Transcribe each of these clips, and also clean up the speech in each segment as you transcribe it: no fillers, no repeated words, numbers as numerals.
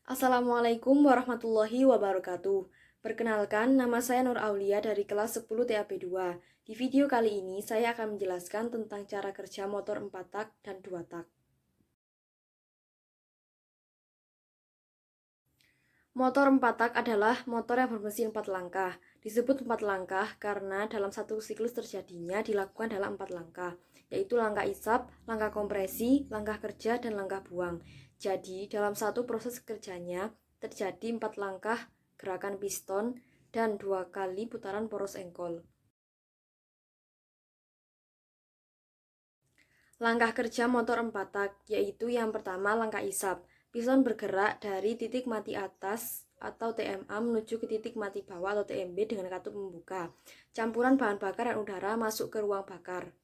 Assalamualaikum warahmatullahi wabarakatuh. Perkenalkan, nama saya Nur Aulia dari kelas 10 TAP2. Di video kali ini, saya akan menjelaskan tentang cara kerja motor 4 tak dan 2 tak. Motor 4 tak adalah motor yang bermesin 4 langkah. Disebut 4 langkah karena dalam satu siklus terjadinya dilakukan dalam 4 langkah, yaitu langkah isap, langkah kompresi, langkah kerja, dan langkah buang. Jadi, dalam satu proses kerjanya terjadi 4 langkah gerakan piston dan 2 kali putaran poros engkol. Langkah kerja motor 4 tak, yaitu yang pertama langkah isap. Piston bergerak dari titik mati atas atau TMA menuju ke titik mati bawah atau TMB dengan katup membuka. Campuran bahan bakar dan udara masuk ke ruang bakar.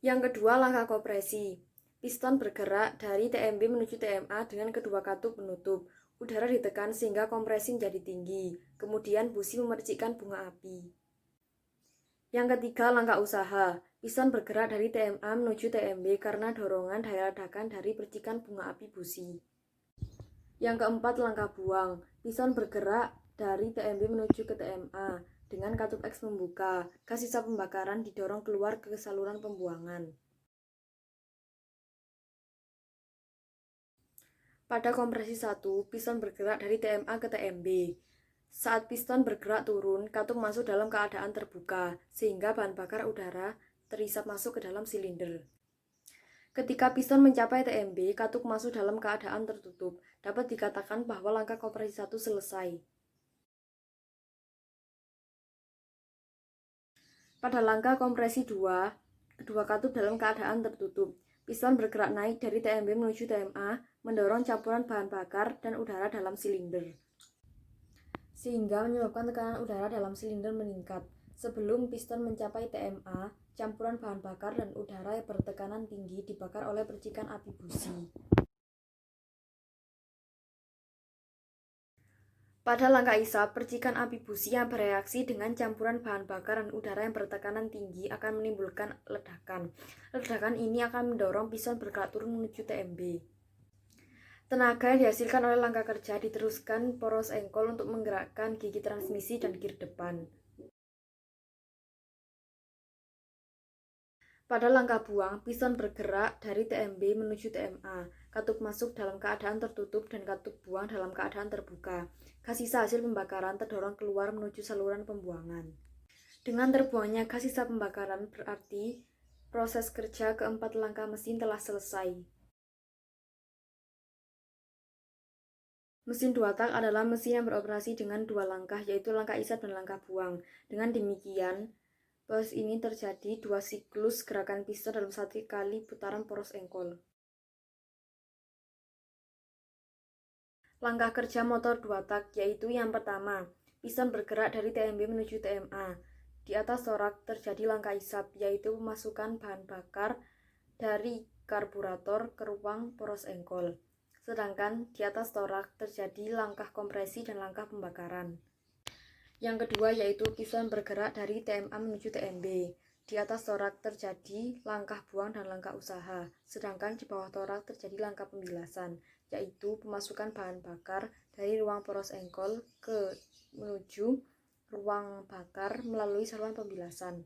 Yang kedua, langkah kompresi. Piston bergerak dari TMB menuju TMA dengan kedua katup penutup. Udara ditekan sehingga kompresi menjadi tinggi. Kemudian busi memercikkan bunga api. Yang ketiga, langkah usaha. Piston bergerak dari TMA menuju TMB karena dorongan daya ledakan dari percikan bunga api busi. Yang keempat, langkah buang. Piston bergerak dari TMB menuju ke TMA dengan katup X membuka. Gas sisa pembakaran didorong keluar ke saluran pembuangan. Pada kompresi 1, piston bergerak dari TMA ke TMB. Saat piston bergerak turun, katup masuk dalam keadaan terbuka, sehingga bahan bakar udara terisap masuk ke dalam silinder. Ketika piston mencapai TMB, katup masuk dalam keadaan tertutup. Dapat dikatakan bahwa langkah kompresi 1 selesai. Pada langkah kompresi 2, kedua katup dalam keadaan tertutup. Piston bergerak naik dari TMB menuju TMA, mendorong campuran bahan bakar dan udara dalam silinder, sehingga menyebabkan tekanan udara dalam silinder meningkat. Sebelum piston mencapai TMA, campuran bahan bakar dan udara yang bertekanan tinggi dibakar oleh percikan api busi. Pada langkah isap, percikan api busi yang bereaksi dengan campuran bahan bakar dan udara yang bertekanan tinggi akan menimbulkan ledakan. Ledakan ini akan mendorong piston bergerak turun menuju TMB. Tenaga yang dihasilkan oleh langkah kerja diteruskan poros engkol untuk menggerakkan gigi transmisi dan gear depan. Pada langkah buang, piston bergerak dari TMB menuju TMA. Katup masuk dalam keadaan tertutup dan katup buang dalam keadaan terbuka. Gas sisa hasil pembakaran terdorong keluar menuju saluran pembuangan. Dengan terbuangnya gas sisa pembakaran berarti proses kerja keempat langkah mesin telah selesai. Mesin 2 tak adalah mesin yang beroperasi dengan 2 langkah, yaitu langkah isap dan langkah buang. Dengan demikian, proses ini terjadi 2 siklus gerakan piston dalam 1 kali putaran poros engkol. Langkah kerja motor 2 tak, yaitu yang pertama, piston bergerak dari TMB menuju TMA. Di atas torak terjadi langkah isap, yaitu memasukkan bahan bakar dari karburator ke ruang poros engkol. Sedangkan di atas torak terjadi langkah kompresi dan langkah pembakaran. Yang kedua yaitu piston bergerak dari TMA menuju TMB. Di atas torak terjadi langkah buang dan langkah usaha. Sedangkan di bawah torak terjadi langkah pembilasan, yaitu pemasukan bahan bakar dari ruang poros engkol ke menuju ruang bakar melalui saluran pembilasan.